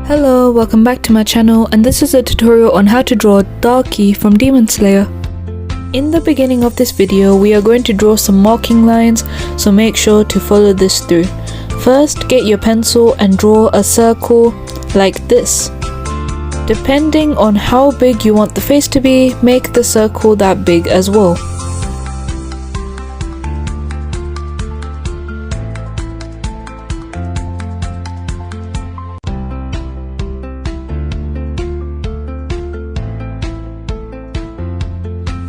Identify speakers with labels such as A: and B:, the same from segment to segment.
A: Hello, welcome back to my channel, and this is a tutorial on how to draw Daki from Demon Slayer. In the beginning of this video, we are going to draw some marking lines, so make sure to follow this through. First, get your pencil and draw a circle like this. Depending on how big you want the face to be, make the circle that big as well.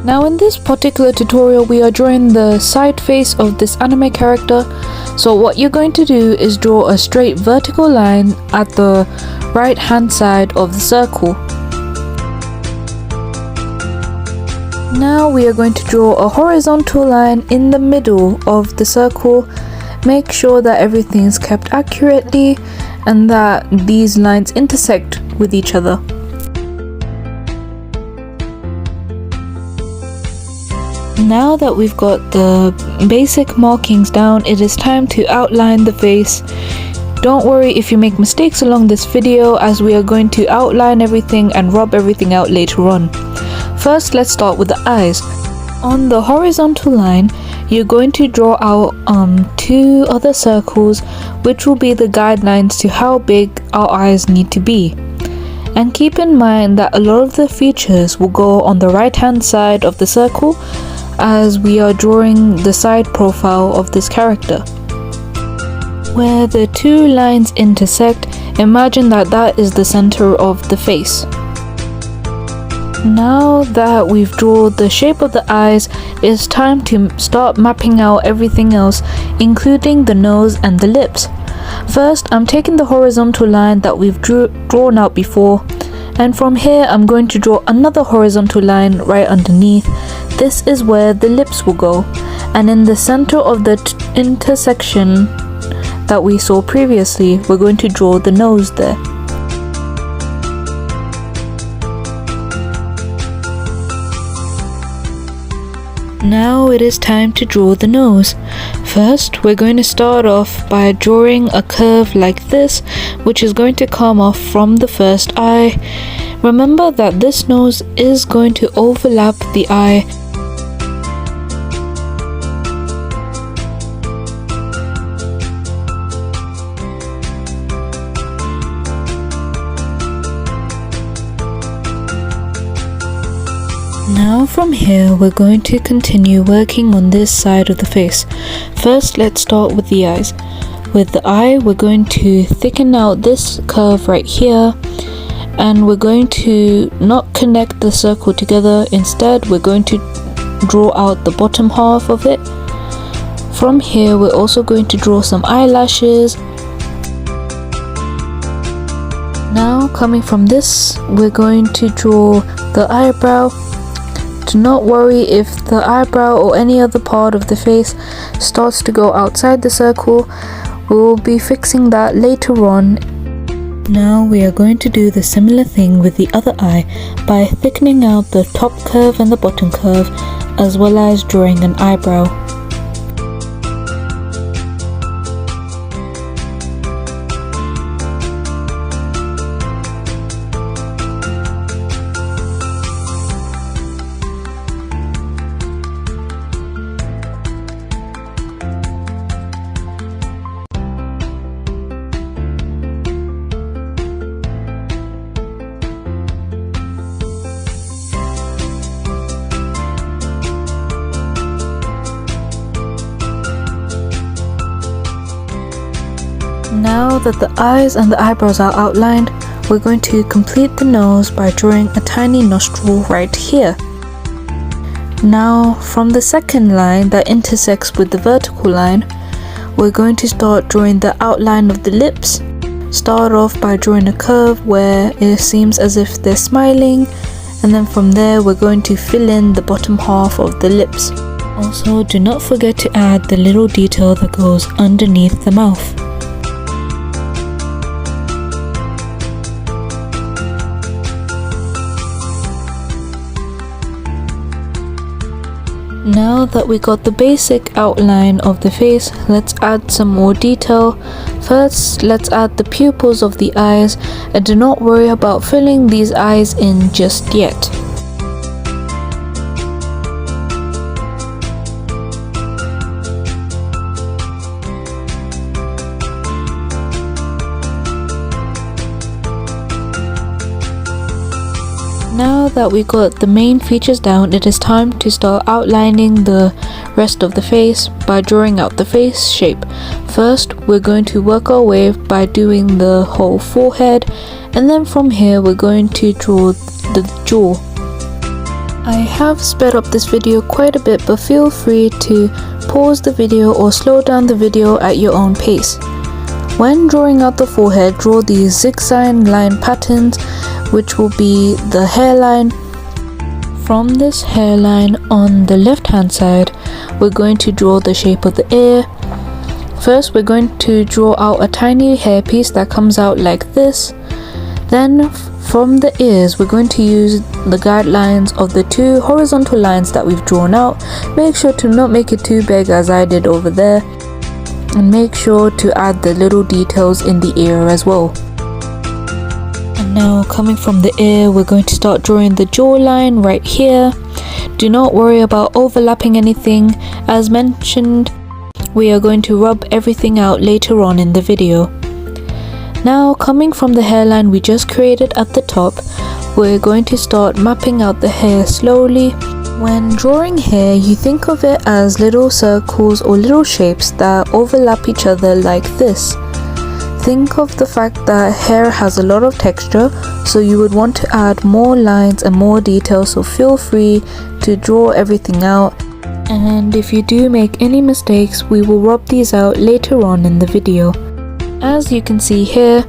A: Now in this particular tutorial we are drawing the side face of this anime character, so what you're going to do is draw a straight vertical line at the right hand side of the circle. Now we are going to draw a horizontal line in the middle of the circle. Make sure that everything is kept accurately and that these lines intersect with each other. Now that we've got the basic markings down, it is time to outline the face. Don't worry if you make mistakes along this video, as we are going to outline everything and rub everything out later on. First, let's start with the eyes. On the horizontal line, you're going to draw out two other circles, which will be the guidelines to how big our eyes need to be. And keep in mind that a lot of the features will go on the right hand side of the circle, as we are drawing the side profile of this character. Where the two lines intersect, imagine that that is the center of the face. Now that we've drawn the shape of the eyes, it's time to start mapping out everything else, including the nose and the lips. First, I'm taking the horizontal line that we've drawn out before, and from here I'm going to draw another horizontal line right underneath. This is where the lips will go, and in the center of the intersection that we saw previously, we're going to draw the nose there. Now it is time to draw the nose. First, we're going to start off by drawing a curve like this, which is going to come off from the first eye. Remember that this nose is going to overlap the eye. Now from here we're going to continue working on this side of the face. First, let's start with the eyes. With the eye, we're going to thicken out this curve right here, and we're going to not connect the circle together. Instead, we're going to draw out the bottom half of it. From here, we're also going to draw some eyelashes. Now coming from this, we're going to draw the eyebrow. Do not worry if the eyebrow or any other part of the face starts to go outside the circle. We will be fixing that later on. Now we are going to do the similar thing with the other eye by thickening out the top curve and the bottom curve, as well as drawing an eyebrow. Now that the eyes and the eyebrows are outlined, we're going to complete the nose by drawing a tiny nostril right here. Now from the second line that intersects with the vertical line, we're going to start drawing the outline of the lips. Start off by drawing a curve where it seems as if they're smiling, and then from there we're going to fill in the bottom half of the lips. Also, do not forget to add the little detail that goes underneath the mouth. Now that we got the basic outline of the face, let's add some more detail. First, let's add the pupils of the eyes, and do not worry about filling these eyes in just yet. Now that we got the main features down, it is time to start outlining the rest of the face by drawing out the face shape. First, we're going to work our way by doing the whole forehead, and then from here we're going to draw the jaw. I have sped up this video quite a bit, but feel free to pause the video or slow down the video at your own pace. When drawing out the forehead, draw these zigzag line patterns, which will be the hairline. From this hairline on the left hand side, we're going to draw the shape of the ear. First, we're going to draw out a tiny hairpiece that comes out like this. Then from the ears, we're going to use the guidelines of the two horizontal lines that we've drawn out. Make sure to not make it too big as I did over there, and make sure to add the little details in the ear as well. And now, coming from the ear, we're going to start drawing the jawline right here. Do not worry about overlapping anything. As mentioned, we are going to rub everything out later on in the video. Now, coming from the hairline we just created at the top, we're going to start mapping out the hair slowly. When drawing hair, you think of it as little circles or little shapes that overlap each other like this. Think of the fact that hair has a lot of texture, so you would want to add more lines and more details, so feel free to draw everything out. And if you do make any mistakes, we will rub these out later on in the video. As you can see here,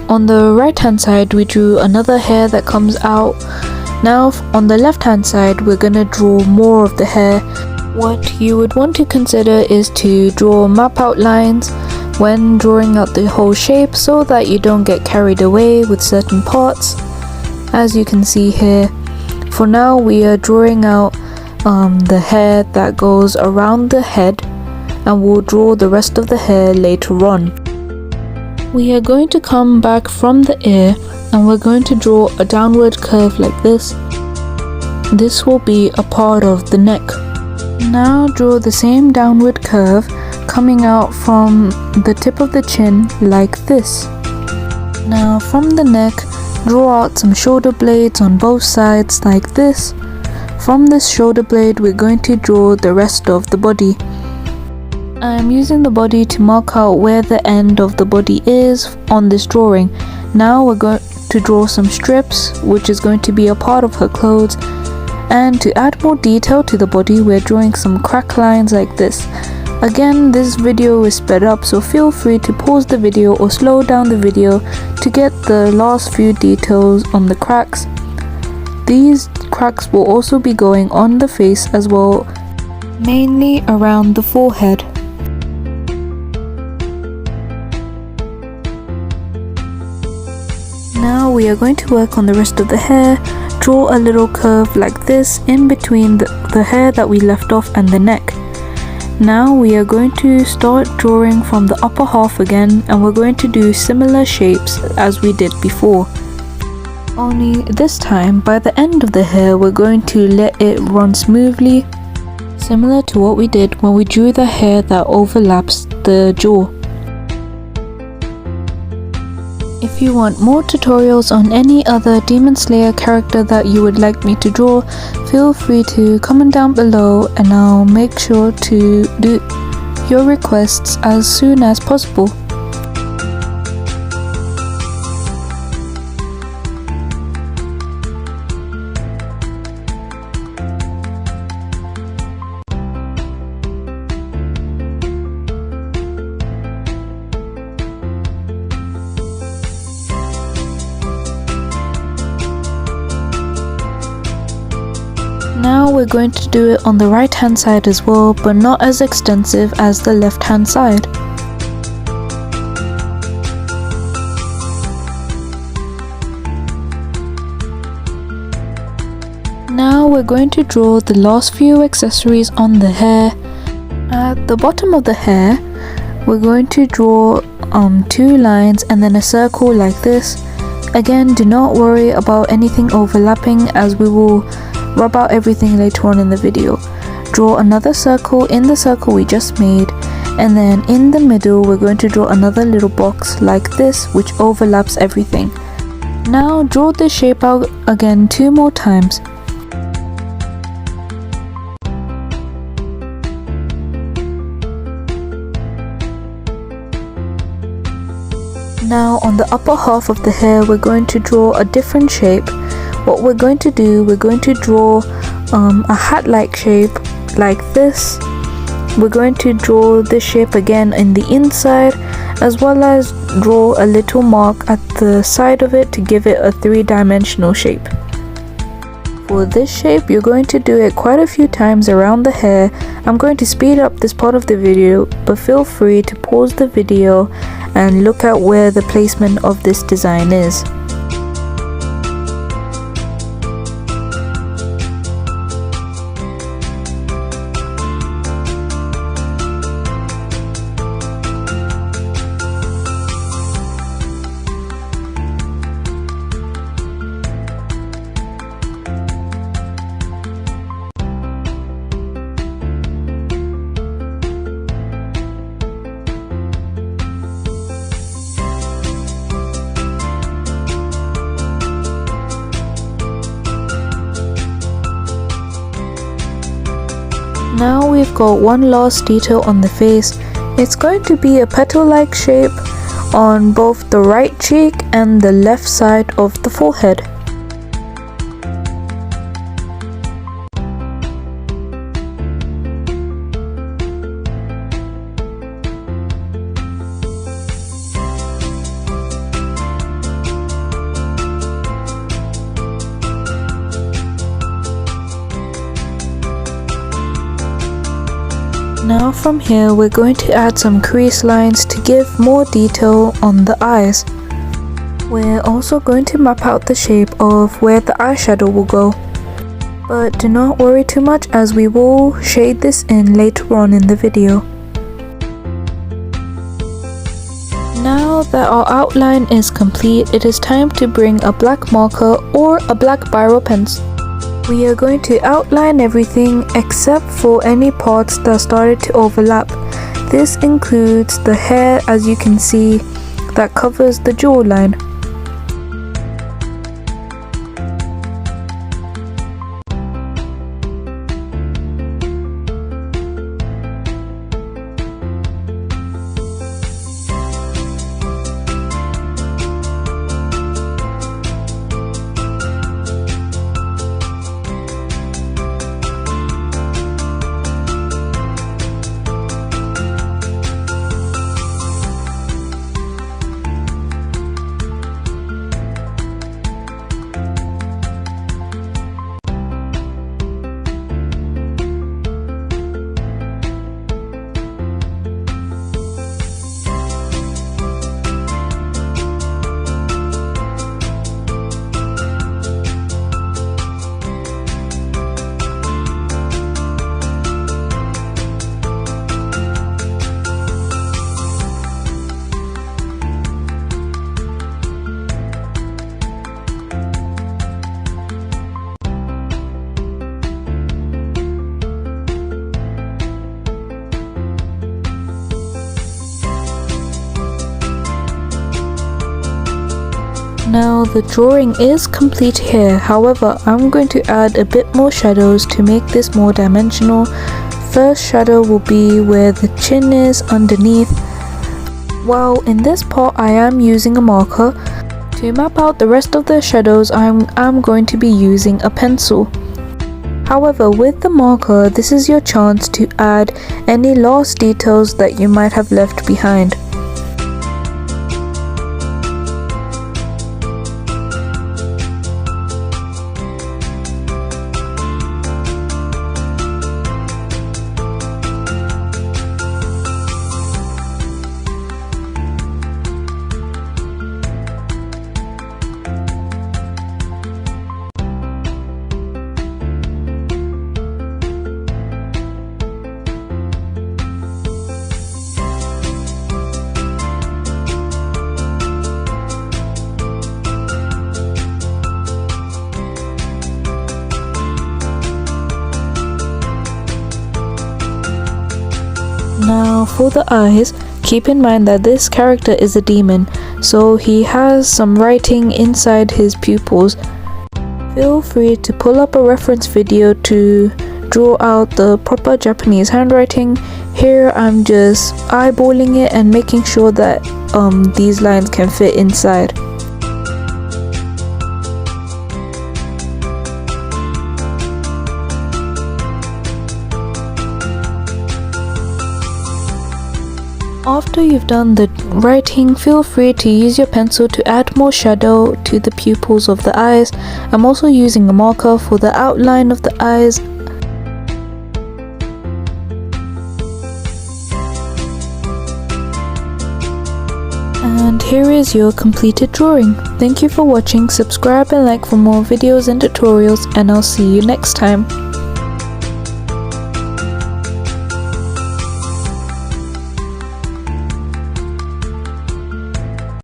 A: on the right hand side we drew another hair that comes out. Now on the left hand side we're gonna draw more of the hair. What you would want to consider is to draw map out lines when drawing out the whole shape, so that you don't get carried away with certain parts. As you can see here, for now we are drawing out the hair that goes around the head, and we'll draw the rest of the hair later on. We are going to come back from the ear, and we're going to draw a downward curve like this. This will be a part of the neck. Now draw the same downward curve coming out from the tip of the chin like this. Now from the neck, draw out some shoulder blades on both sides like this. From this shoulder blade we're going to draw the rest of the body. I'm using the body to mark out where the end of the body is on this drawing. Now we're going to draw some strips, which is going to be a part of her clothes. And to add more detail to the body, we're drawing some crack lines like this. Again, this video is sped up, so feel free to pause the video or slow down the video to get the last few details on the cracks. These cracks will also be going on the face as well, mainly around the forehead. Now we are going to work on the rest of the hair. Draw a little curve like this in between the hair that we left off and the neck. Now we are going to start drawing from the upper half again, and we're going to do similar shapes as we did before. Only this time, by the end of the hair, we're going to let it run smoothly, similar to what we did when we drew the hair that overlaps the jaw. If you want more tutorials on any other Demon Slayer character that you would like me to draw, feel free to comment down below, and I'll make sure to do your requests as soon as possible. Now we're going to do it on the right hand side as well, but not as extensive as the left hand side. Now we're going to draw the last few accessories on the hair. At the bottom of the hair, we're going to draw two lines and then a circle like this. Again, do not worry about anything overlapping, as we will rub out everything later on in the video. Draw another circle in the circle we just made, and then in the middle we're going to draw another little box like this, which overlaps everything. Now draw this shape out again 2 more times. Now on the upper half of the hair we're going to draw a different shape. What we're going to do, we're going to draw a hat-like shape like this. We're going to draw this shape again in the inside, as well as draw a little mark at the side of it to give it a 3-dimensional shape. For this shape, you're going to do it quite a few times around the hair. I'm going to speed up this part of the video, but feel free to pause the video and look at where the placement of this design is. Now we've got one last detail on the face. It's going to be a petal-like shape on both the right cheek and the left side of the forehead. Now from here we're going to add some crease lines to give more detail on the eyes. We're also going to map out the shape of where the eyeshadow will go. But do not worry too much, as we will shade this in later on in the video. Now that our outline is complete, it is time to bring a black marker or a black biro pencil. We are going to outline everything except for any parts that started to overlap. This includes the hair, as you can see, that covers the jawline. Now the drawing is complete here, however I'm going to add a bit more shadows to make this more dimensional. First shadow will be where the chin is underneath. While in this part I am using a marker. To map out the rest of the shadows I'm going to be using a pencil. However, with the marker, this is your chance to add any last details that you might have left behind. Now for the eyes, keep in mind that this character is a demon, so he has some writing inside his pupils. Feel free to pull up a reference video to draw out the proper Japanese handwriting. Here I'm just eyeballing it and making sure that these lines can fit inside. After you've done the writing, feel free to use your pencil to add more shadow to the pupils of the eyes. I'm also using a marker for the outline of the eyes. And here is your completed drawing. Thank you for watching. Subscribe and like for more videos and tutorials, and I'll see you next time.